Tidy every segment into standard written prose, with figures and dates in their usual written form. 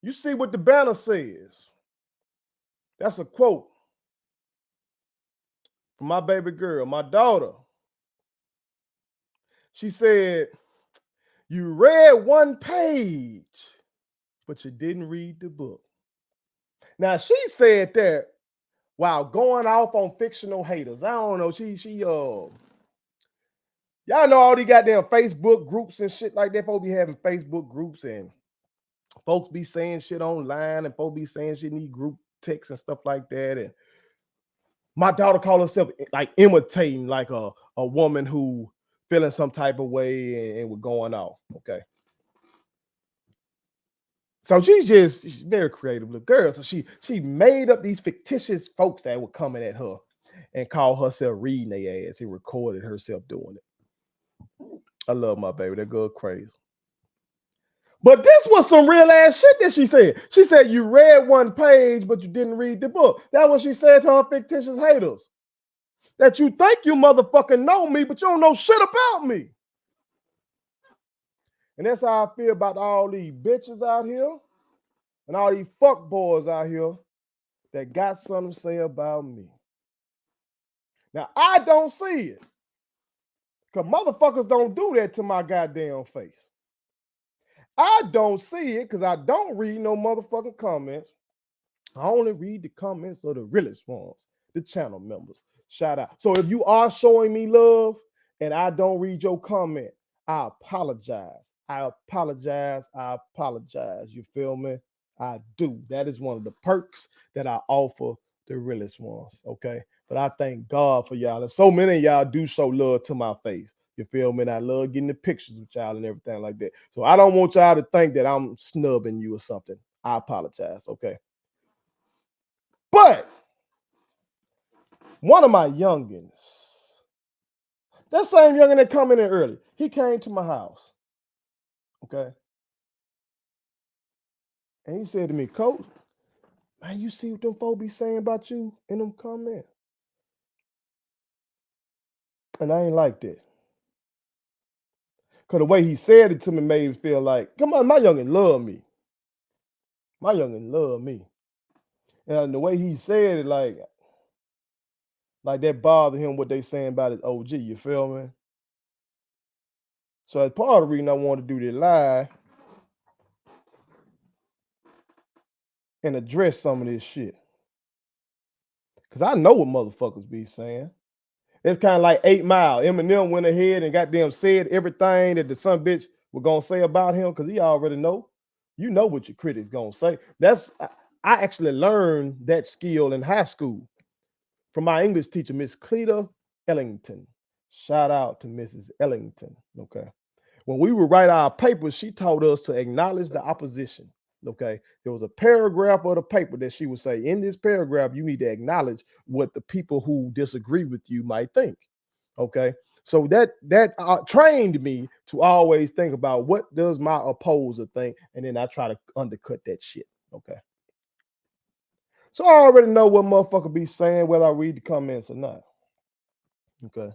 You see what the banner says. That's a quote from my baby girl, my daughter. She said, you read one page, but you didn't read the book. Now, she said that while going off on fictional haters. I don't know. Y'all know all these goddamn Facebook groups and shit like that. Folks be having Facebook groups and folks be saying shit online and folks be saying shit in these group texts and stuff like that. And my daughter called herself like imitating like a woman who feeling some type of way and was going off. Okay. So she's very creative little girl. So she made up these fictitious folks that were coming at her and called herself reading their ass. He recorded herself doing it. I love my baby. That girl crazy. But this was some real ass shit that she said. She said, you read one page, but you didn't read the book. That's what she said to her fictitious haters. That you think you motherfucking know me, but you don't know shit about me. And that's how I feel about all these bitches out here and all these fuck boys out here that got something to say about me. Now, I don't see it. Because motherfuckers don't do that to my goddamn face. I don't see it because I don't read no motherfucking comments. I only read the comments of the realest ones, the channel members. Shout out. So if you are showing me love and I don't read your comment, I apologize. I apologize. I apologize. You feel me? I do. That is one of the perks that I offer the realest ones. Okay. But I thank God for y'all. And so many of y'all do show love to my face. You feel me? And I love getting the pictures with y'all and everything like that. So I don't want y'all to think that I'm snubbing you or something. I apologize. Okay. But one of my youngins, that same youngin that come in early, he came to my house. Okay. And he said to me, Coach, man, you see what them folks be saying about you in them comments? And I ain't like that. Because the way he said it to me made me feel like, come on, my youngin love me. My youngin love me. And the way he said it, like that bothered him what they saying about his OG, you feel me? So as part of the reason I wanted to do this live and address some of this shit. Because I know what motherfuckers be saying. It's kind of like 8 Mile. Eminem went ahead and goddamn said everything that the son bitch was gonna say about him because he already know. You know what your critics gonna say. I actually learned that skill in high school from my English teacher, Miss Cleta Ellington. Shout out to Mrs. Ellington. Okay. When we would write our papers, she taught us to acknowledge the opposition. Okay. There was a paragraph of the paper that she would say, in this paragraph, you need to acknowledge what the people who disagree with you might think. Okay. So that trained me to always think about what does my opposer think, and then I try to undercut that shit. Okay. So I already know what motherfucker be saying, whether I read the comments or not. Okay.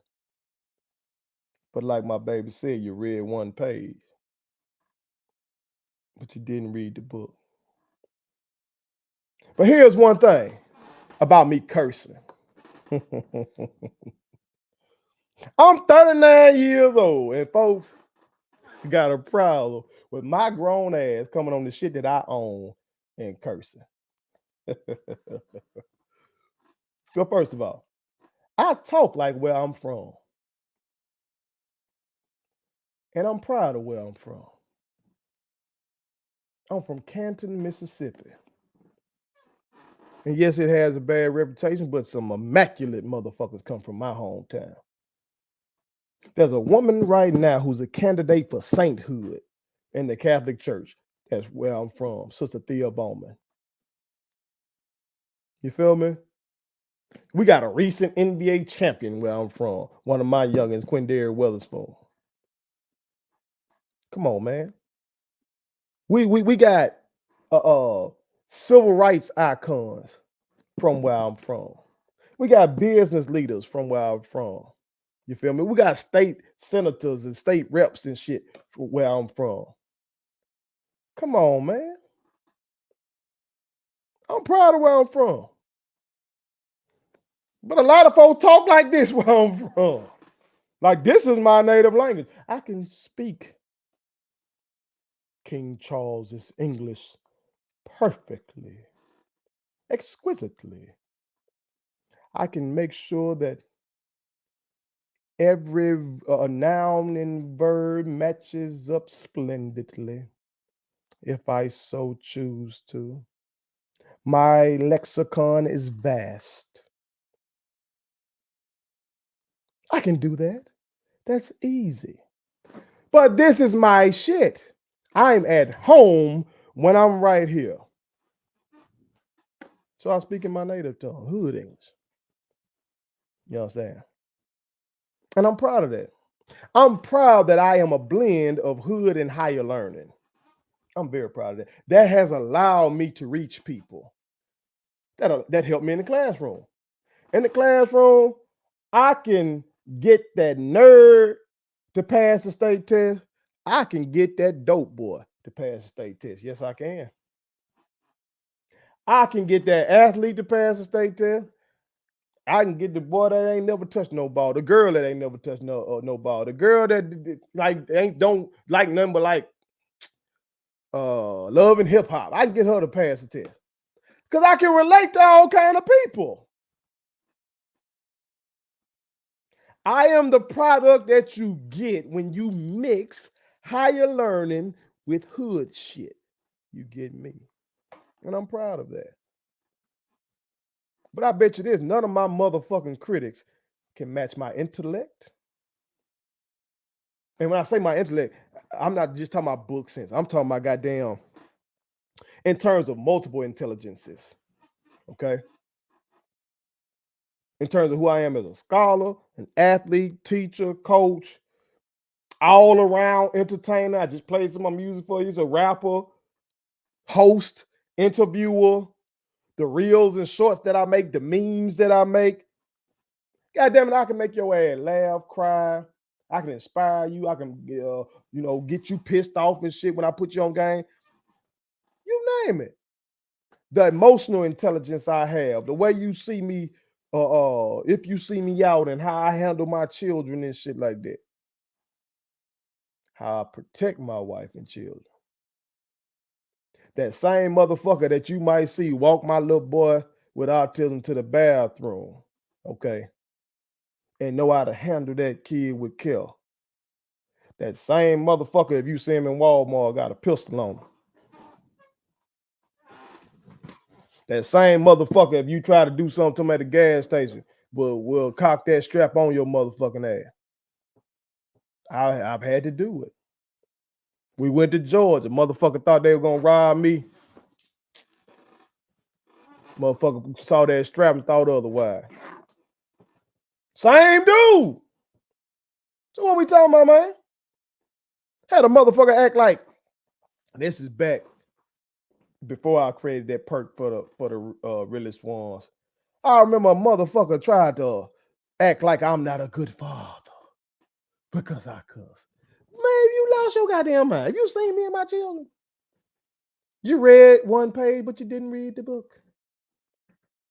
But like my baby said, you read one page, but you didn't read the book. But here's one thing about me cursing. I'm 39 years old, and folks got a problem with my grown ass coming on the shit that I own and cursing. So first of all, I talk like where I'm from. And I'm proud of where I'm from. I'm from Canton, Mississippi. And yes, it has a bad reputation, but some immaculate motherfuckers come from my hometown. There's a woman right now who's a candidate for sainthood in the Catholic Church. That's where I'm from, Sister Thea Bowman. You feel me? We got a recent NBA champion where I'm from. One of my youngins, Quindary Weatherspoon. Come on, man. We got civil rights icons from where I'm from. We got business leaders from where I'm from. You feel me? We got state senators and state reps and shit from where I'm from. Come on, man. I'm proud of where I'm from. But a lot of folks talk like this where I'm from. Like this is my native language. I can speak King Charles's English perfectly, exquisitely. I can make sure that every noun and verb matches up splendidly if I so choose to. My lexicon is vast. I can do that. That's easy. But this is my shit. I'm at home when I'm right here. So I speak in my native tongue, hood English. You understand? And I'm proud of that. I'm proud that I am a blend of hood and higher learning. I'm very proud of that. That has allowed me to reach people. That helped me in the classroom. In the classroom, I can get that nerd to pass the state test. I can get that dope boy to pass the state test. Yes, I can. I can get that athlete to pass the state test. I can get the boy that ain't never touched no ball, the girl that ain't never touched no ball, the girl that like don't like nothing but like love and hip hop. I can get her to pass the test because I can relate to all kind of people. I am the product that you get when you mix higher learning with hood shit. You get me, and I'm proud of that. But I bet you this: none of my motherfucking critics can match my intellect. And when I say my intellect, I'm not just talking about book sense. I'm talking about goddamn in terms of multiple intelligences. Okay. In terms of who I am as a scholar, an athlete, teacher, coach, all around entertainer. I just played some of my music for you. He's a rapper, host, interviewer, the reels and shorts that I make, the memes that I make. God damn it, I can make your ass laugh, cry. I can inspire you. I can, get you pissed off and shit when I put you on game. You name it. The emotional intelligence I have, the way you see me, if you see me out and how I handle my children and shit like that. How I protect my wife and children. That same motherfucker that you might see walk my little boy with autism to the bathroom, okay, and know how to handle that kid with care. That same motherfucker, if you see him in Walmart, got a pistol on him. That same motherfucker, if you try to do something to him at the gas station, will cock that strap on your motherfucking ass. I've had to do it. We went to Georgia. Motherfucker thought they were gonna rob me. Motherfucker saw that strap and thought otherwise. Same dude. So what we talking about, man? Had a motherfucker act like this is back before I created that perk for the realest ones. I remember a motherfucker tried to act like I'm not a good father because I cuss. Man, you lost your goddamn mind. You seen me and my children? You read one page, but you didn't read the book.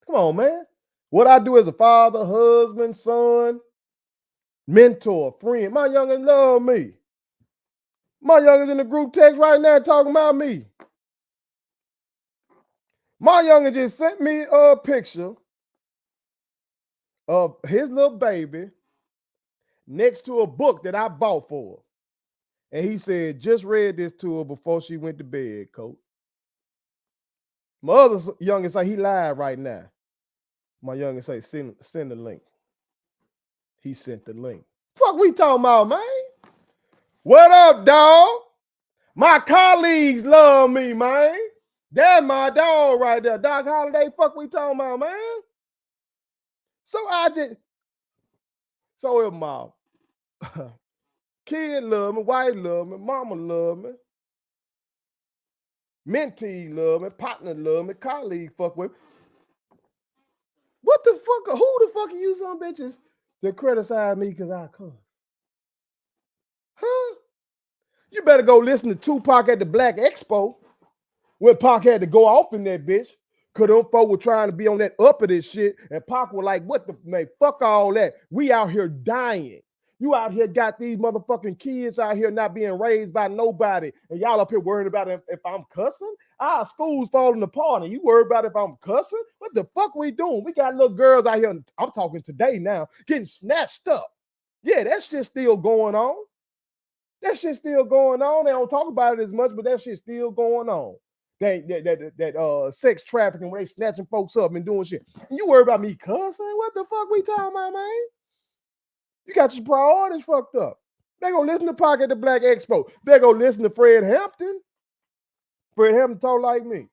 Come on, man. What I do as a father, husband, son, mentor, friend. My youngest love me. My youngest in the group text right now talking about me. My youngest just sent me a picture of his little baby next to a book that I bought for her. And he said, just read this to her before she went to bed, coach. My other youngest say he live right now. My youngest say, send the link. He sent the link. Fuck we talking about, man? What up, dog? My colleagues love me, man. That's my dog right there. Doc Holiday, fuck we talking about, man? So if my kid love me, wife love me, mama love me, mentee love me, partner love me, colleague fuck with me. What the fuck? Who the fuck are you some bitches that criticize me because I cuss? Huh? You better go listen to Tupac at the Black Expo when Pac had to go off in that bitch. Cause them folk were trying to be on that up of this shit, and Pac was like, what the man, fuck all that. We out here dying. You out here got these motherfucking kids out here not being raised by nobody, and y'all up here worried about if I'm cussing. Our school's falling apart, and you worried about if I'm cussing? What the fuck we doing? We got little girls out here, I'm talking today now, getting snatched up. Yeah, that shit's still going on. That shit's still going on. They don't talk about it as much, but that shit's still going on. That sex trafficking where they snatching folks up and doing shit. And you worry about me cussing? What the fuck we talking about, man? You got your priorities fucked up. They gonna listen to Pac at the Black Expo. They gonna listen to Fred Hampton. Fred Hampton talk like me.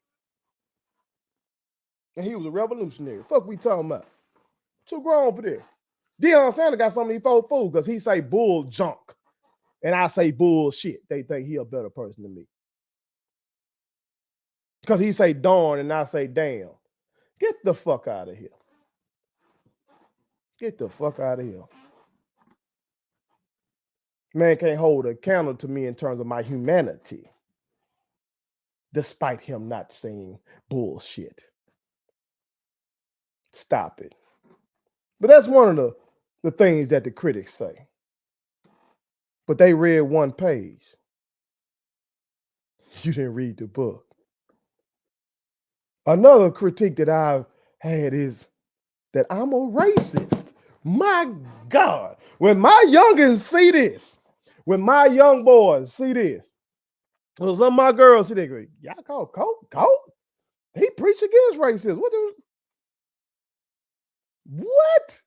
And he was a revolutionary. Fuck we talking about? Too grown for this. Deion Sanders got some of these folks fooled because he say bull junk. And I say bullshit. They think he a better person than me. Because he say darn and I say damn. Get the fuck out of here. Get the fuck out of here. Man can't hold a candle to me in terms of my humanity, despite him not saying bullshit. Stop it. But that's one of the things that the critics say. But they read one page. You didn't read the book. Another critique that I've had is that I'm a racist. My God. When my youngins see this, when my young boys see this, or some of my girls see, they go, y'all call Coke? He preach against racism. What?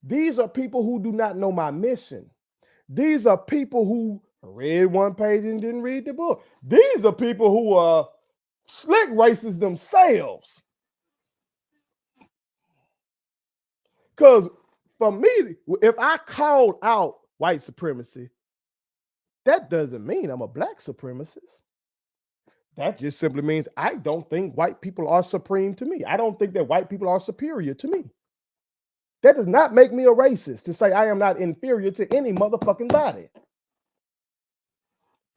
These are people who do not know my mission. These are people who read one page and didn't read the book. These are people who are slick racists themselves. Because for me, if I called out white supremacy, that doesn't mean I'm a black supremacist. That just simply means I don't think white people are supreme to me. I don't think that white people are superior to me. That does not make me a racist to say I am not inferior to any motherfucking body.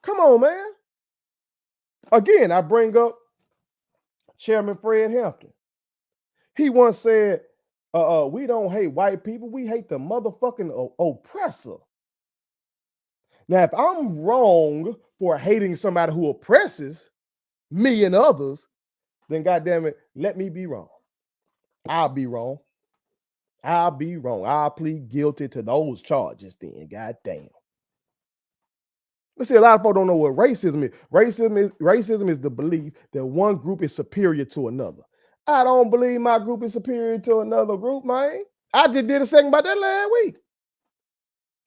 Come on, man. Again, I bring up Chairman Fred Hampton. He once said, we don't hate white people, we hate the motherfucking oppressor. Now, if I'm wrong for hating somebody who oppresses me and others, then goddamn it, let me be wrong. I'll be wrong. I'll be wrong. I'll plead guilty to those charges then, goddamn. But see, a lot of folks don't know what racism is. Racism is the belief that one group is superior to another. I don't believe my group is superior to another group, man. I just did a segment about that last week.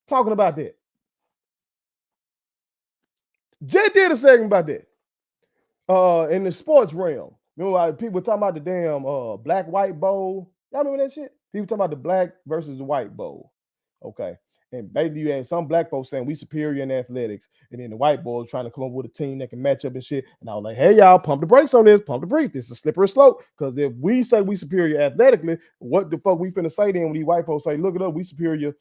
Talking about that. Jay did a segment about that. In the sports realm. Remember people talking about the damn black-white bowl? Y'all remember that shit? People talking about the black versus the white bowl. Okay. And basically you had some black folks saying we superior in athletics, and then the white boys trying to come up with a team that can match up and shit. And I was like, hey, y'all, pump the brakes on this, pump the brakes. This is a slippery slope. Because if we say we superior athletically, what the fuck we finna say then when these white folks say, look at us, we superior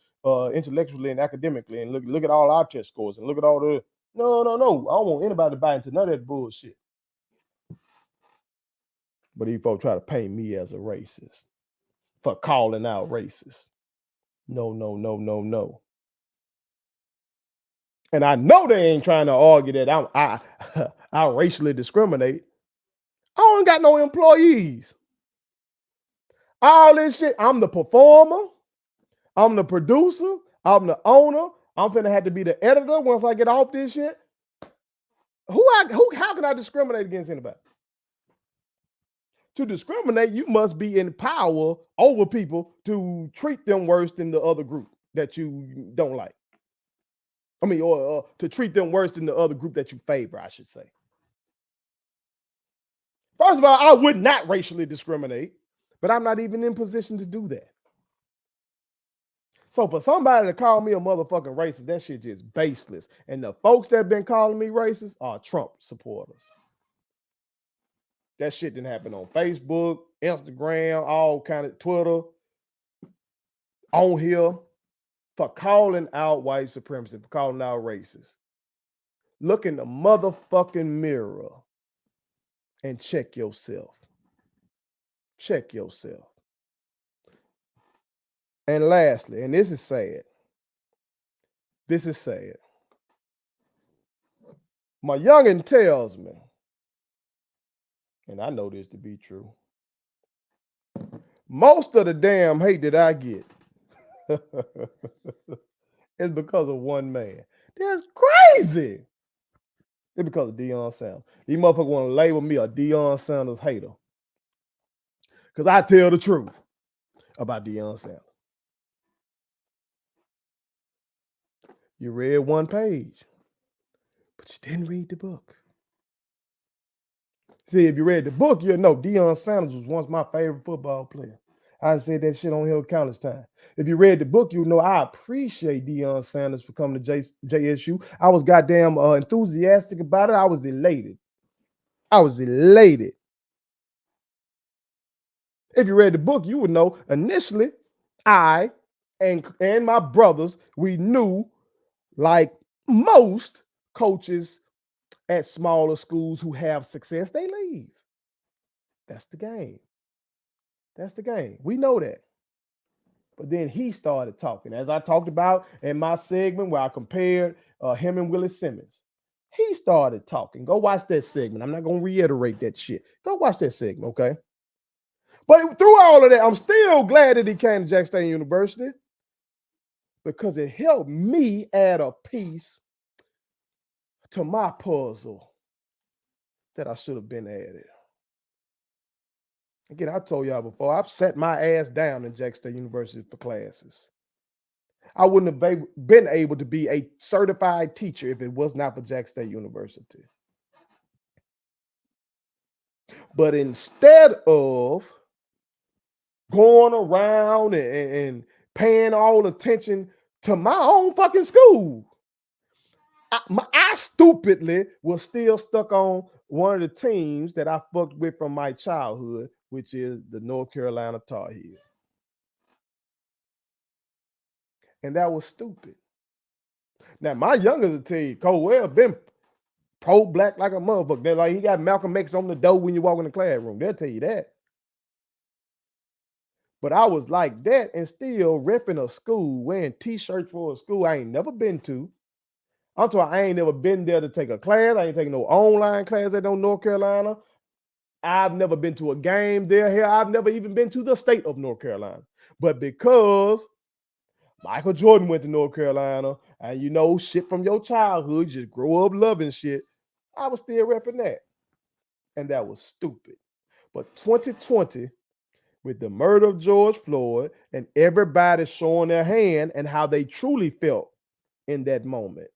intellectually and academically, and look at all our test scores and look at all the no. I don't want anybody to buy into none of that bullshit. But these folks try to paint me as a racist for calling out racist. No. And I know they ain't trying to argue that I racially discriminate. I don't got no employees. All this shit, I'm the performer, I'm the producer, I'm the owner. I'm finna have to be the editor once I get off this shit. How can I discriminate against anybody? To discriminate, you must be in power over people to treat them worse than the other group that you don't like. I mean, or to treat them worse than the other group that you favor, I should say. First of all, I would not racially discriminate, but I'm not even in position to do that. So for somebody to call me a motherfucking racist, that shit just baseless. And the folks that have been calling me racist are Trump supporters. That shit didn't happen on Facebook, Instagram, all kind of Twitter, on here, for calling out white supremacy, for calling out racists. Look in the motherfucking mirror and check yourself. Check yourself. And lastly, and this is sad. This is sad. My youngin tells me, and I know this to be true, most of the damn hate that I get is because of one man. That's crazy. It's because of Deion Sanders. These motherfuckers want to label me a Deion Sanders hater. Because I tell the truth about Deion Sanders. You read one page, but you didn't read the book. See, if you read the book, you'll know Deion Sanders was once my favorite football player. I said that shit on here countless times. If you read the book, you know I appreciate Deion Sanders for coming to JSU. I was goddamn enthusiastic about it. I was elated. If you read the book, you would know initially I and my brothers, we knew, like most coaches at smaller schools who have success, they leave. That's the game. We know that. But then he started talking, as I talked about in my segment where I compared him and Willie Simmons. He started talking. Go watch that segment. I'm not going to reiterate that shit. Go watch that segment, okay? But through all of that, I'm still glad that he came to Jackson State University because it helped me add a piece to my puzzle that I should have been added. Again, I told y'all before, I've sat my ass down in Jackson State University for classes. I wouldn't have been able to be a certified teacher if it was not for Jackson State University. But instead of going around and paying all attention to my own fucking school, I stupidly was still stuck on one of the teams that I fucked with from my childhood, which is the North Carolina Tar Heels. And that was stupid. Now, my youngers will tell you, Cole Webb been pro-black like a motherfucker. They're like, he got Malcolm X on the door when you walk in the classroom. They'll tell you that. But I was like that and still repping a school, wearing t-shirts for a school I ain't never been to. I'm talking, I ain't never been there to take a class. I ain't taking no online class at no North Carolina. I've never been to a game there. Here, I've never even been to the state of North Carolina. But because Michael Jordan went to North Carolina, and you know, shit from your childhood, just grow up loving shit, I was still repping that. And that was stupid. But 2020, with the murder of George Floyd and everybody showing their hand and how they truly felt in that moment.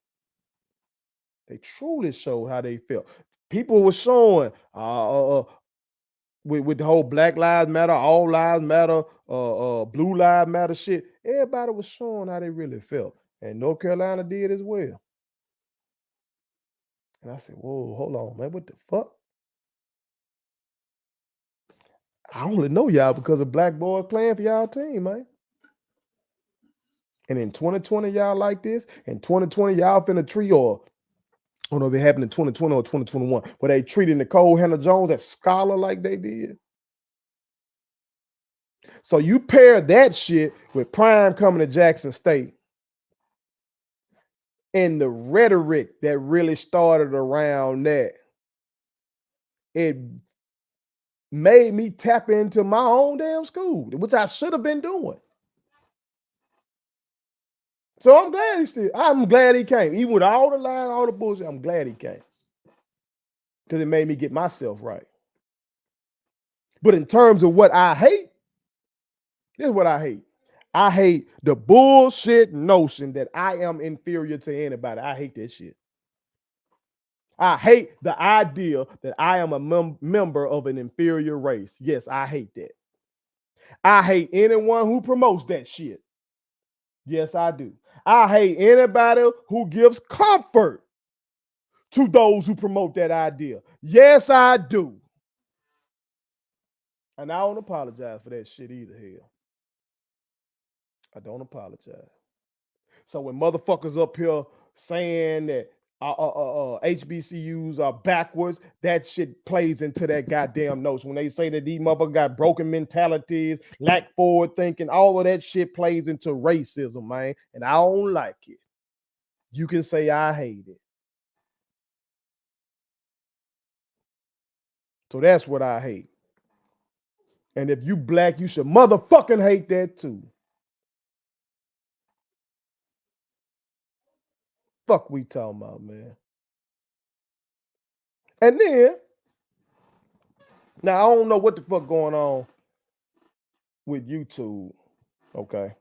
They truly showed how they felt. People were showing with the whole Black Lives Matter, All Lives Matter, Blue Lives Matter shit. Everybody was showing how they really felt. And North Carolina did as well. And I said, whoa, hold on, man, what the fuck? I only know y'all because of black boys playing for y'all team, man. And in 2020, y'all like this. In 2020, y'all finna treat, or I don't know if it happened in 2020 or 2021, where they treated Nicole Hannah-Jones as scholar like they did. So you pair that shit with Prime coming to Jackson State and the rhetoric that really started around that, it made me tap into my own damn school, which I should have been doing. So I'm glad he came. Even with all the lies, all the bullshit, I'm glad he came. Because it made me get myself right. But in terms of what I hate, this is what I hate. I hate the bullshit notion that I am inferior to anybody. I hate that shit. I hate the idea that I am a member of an inferior race. Yes, I hate that. I hate anyone who promotes that shit. Yes, I do. I hate anybody who gives comfort to those who promote that idea. Yes, I do. And I don't apologize for that shit either, hell. I don't apologize. So when motherfuckers up here saying that HBCUs are backwards. That shit plays into that goddamn notion. When they say that these motherfuckers got broken mentalities, lack forward thinking, all of that shit plays into racism, man. And I don't like it. You can say I hate it. So that's what I hate. And if you black, you should motherfucking hate that too. Fuck we talking about, man. And then, now I don't know what the fuck going on with YouTube. Okay. I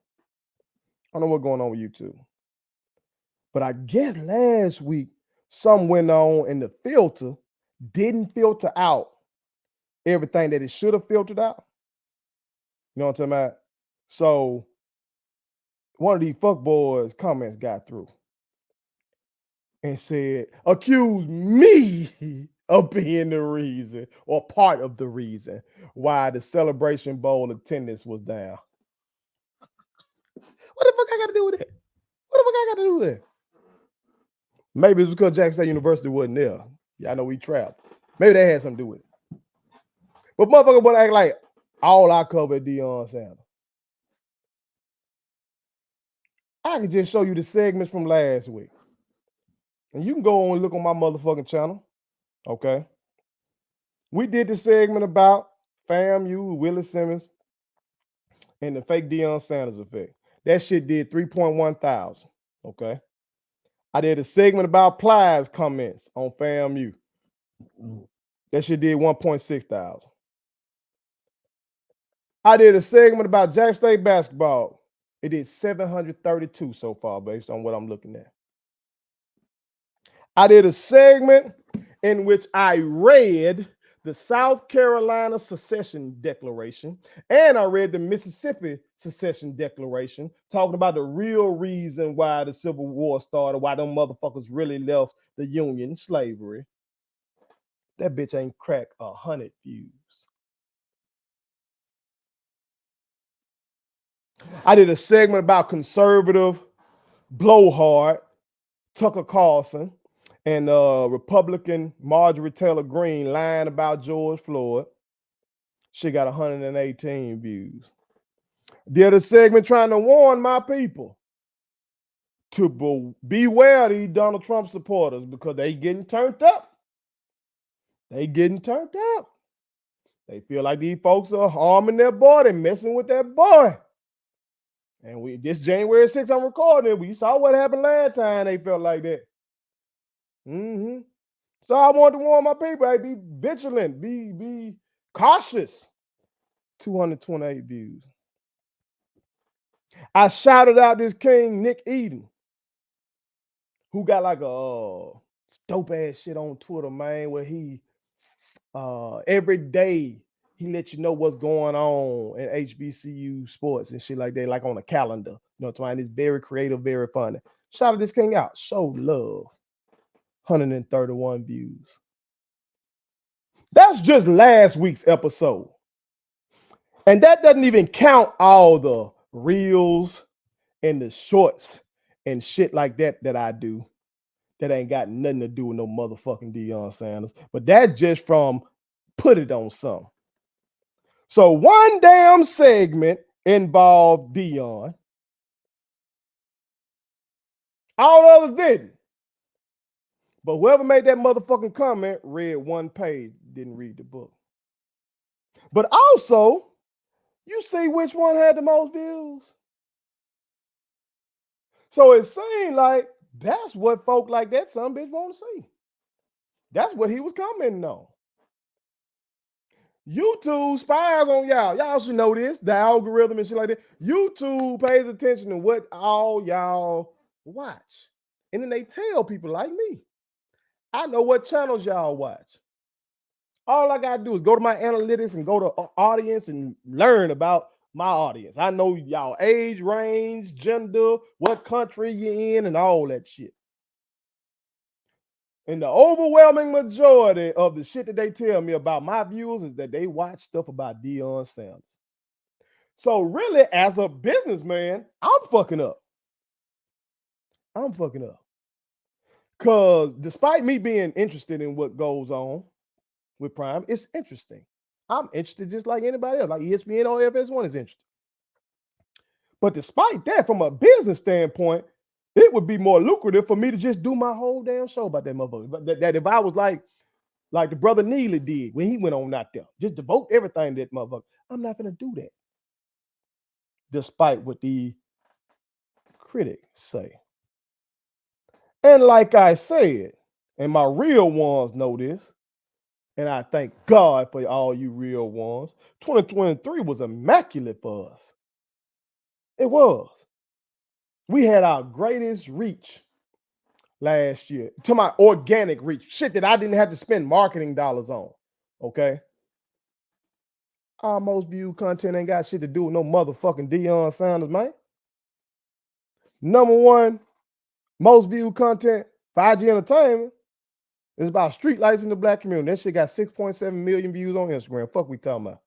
don't know what's going on with YouTube. But I guess last week something went on and the filter didn't filter out everything that it should have filtered out. You know what I'm talking about? So one of these fuckboys comments got through and said, accuse me of being the reason or part of the reason why the Celebration Bowl attendance was down. What the fuck I got to do with it? What the fuck I got to do with it? Maybe it's because Jackson State University wasn't there. Yeah, I know we trapped. Maybe that had something to do with it. But motherfucker would act like all I covered Deion Sanders. I could just show you the segments from last week. And you can go on and look on my motherfucking channel. Okay. We did the segment about FAMU, Willis Simmons, and the fake Deion Sanders effect. That shit did 3.1 thousand. Okay. I did a segment about Plies comments on FAMU. That shit did 1.6 thousand. I did a segment about Jackson State basketball. It did 732 so far based on what I'm looking at. I did a segment in which I read the South Carolina Secession Declaration and I read the Mississippi Secession Declaration, talking about the real reason why the Civil War started, why them motherfuckers really left the Union, slavery. That bitch ain't cracked 100 views. I did a segment about conservative blowhard Tucker Carlson and Republican Marjorie Taylor Greene lying about George Floyd. She got 118 views. Did a segment trying to warn my people to beware these Donald Trump supporters because they getting turned up. They getting turned up. They feel like these folks are harming their boy, they messing with that boy. And this January 6th, I'm recording it. We saw what happened last time they felt like that. So I wanted to warn my people, hey, be vigilant, be cautious. 228 views. I shouted out this king, Nick Eden, who got like a dope ass shit on Twitter, man, where he every day he let you know what's going on in HBCU sports and shit like that, like on a calendar. You know what I'm saying? It's very creative, very funny. Shouted this king out. Show love. 131 views. That's just last week's episode. And that doesn't even count all the reels and the shorts and shit like that I do that ain't got nothing to do with no motherfucking Deion Sanders. But that's just from put it on some. So one damn segment involved Deion. All others didn't. But whoever made that motherfucking comment read one page, didn't read the book. But also, you see which one had the most views. So it seemed like that's what folk like that some bitch want to see. That's what he was commenting on. YouTube spies on y'all. Y'all should know this, the algorithm and shit like that. YouTube pays attention to what all y'all watch. And then they tell people like me, I know what channels y'all watch. All I gotta do is go to my analytics and go to audience and learn about my audience. I know y'all age range, gender, what country you're in, and all that shit. And the overwhelming majority of the shit that they tell me about my viewers is that they watch stuff about Deion Sanders. So really, as a businessman, I'm fucking up. Because despite me being interested in what goes on with Prime, it's interesting. I'm interested just like anybody else, like ESPN or FS1 is interested. But despite that, from a business standpoint, it would be more lucrative for me to just do my whole damn show about that motherfucker. But that if I was like the brother Neely did when he went on out there, just devote everything to that motherfucker. I'm not gonna do that. Despite what the critics say. And like I said, and my real ones know this, and I thank God for all you real ones, 2023 was immaculate for us. It was. We had our greatest reach last year, to my organic reach, shit that I didn't have to spend marketing dollars on, okay? Our most viewed content ain't got shit to do with no motherfucking Deion Sanders, man. Number one most viewed content for IG Entertainment is about streetlights in the black community. That shit got 6.7 million views on Instagram. Fuck we talking about.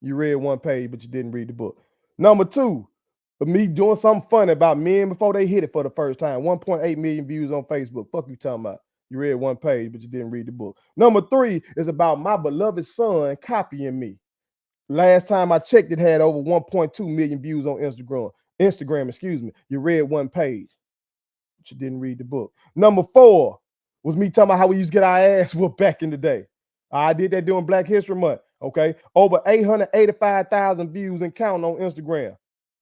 You read one page, but you didn't read the book. Number two, for me doing something funny about men before they hit it for the first time. 1.8 million views on Facebook. Fuck you talking about. You read one page, but you didn't read the book. Number three is about my beloved son copying me. Last time I checked, it had over 1.2 million views on Instagram, excuse me. You read one page, but you didn't read the book. Number four was me talking about how we used to get our ass whooped back in the day. I did that during Black History Month, okay? Over 885,000 views and counting on Instagram.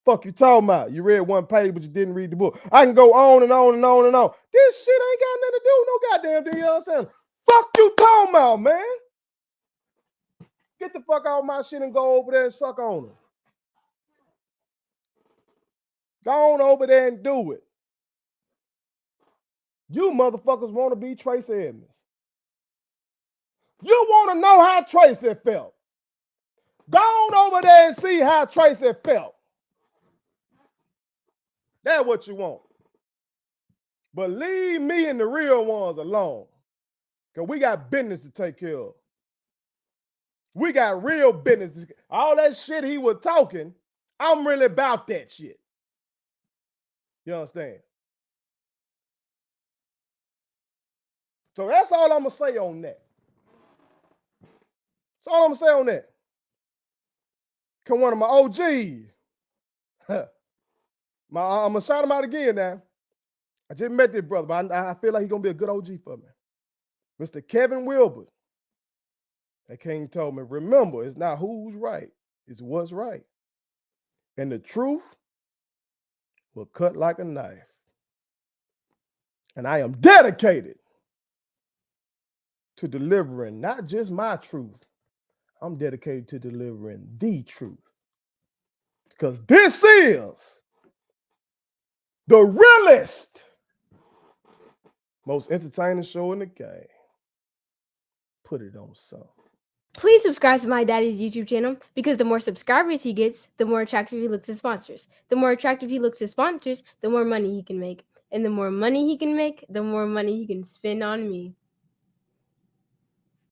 Fuck you talking about? You read one page, but you didn't read the book. I can go on and on and on and on. This shit ain't got nothing to do with no goddamn Deion Sanders. Fuck you talking about, man? Get the fuck out of my shit and go over there and suck on them. Go on over there and do it. You motherfuckers want to be Tracy Edmonds. You want to know how Tracy felt. Go on over there and see how Tracy felt. That's what you want. But leave me and the real ones alone. Because we got business to take care of. We got real business. All that shit he was talking, I'm really about that shit. You understand? So that's all I'm going to say on that. That's all I'm going to say on that. Come one of my OGs. I'm going to shout him out again now. I just met this brother, but I feel like he's going to be a good OG for me. Mr. Kevin Wilbur. That king told me, remember, it's not who's right, it's what's right. And the truth will cut like a knife. And I am dedicated to delivering not just my truth, I'm dedicated to delivering the truth. Because this is the realest, most entertaining show in the game. Put it on some. Please subscribe to my daddy's YouTube channel because the more subscribers he gets, the more attractive he looks to sponsors. The more attractive he looks to sponsors, the more money he can make. And the more money he can make, the more money he can spend on me.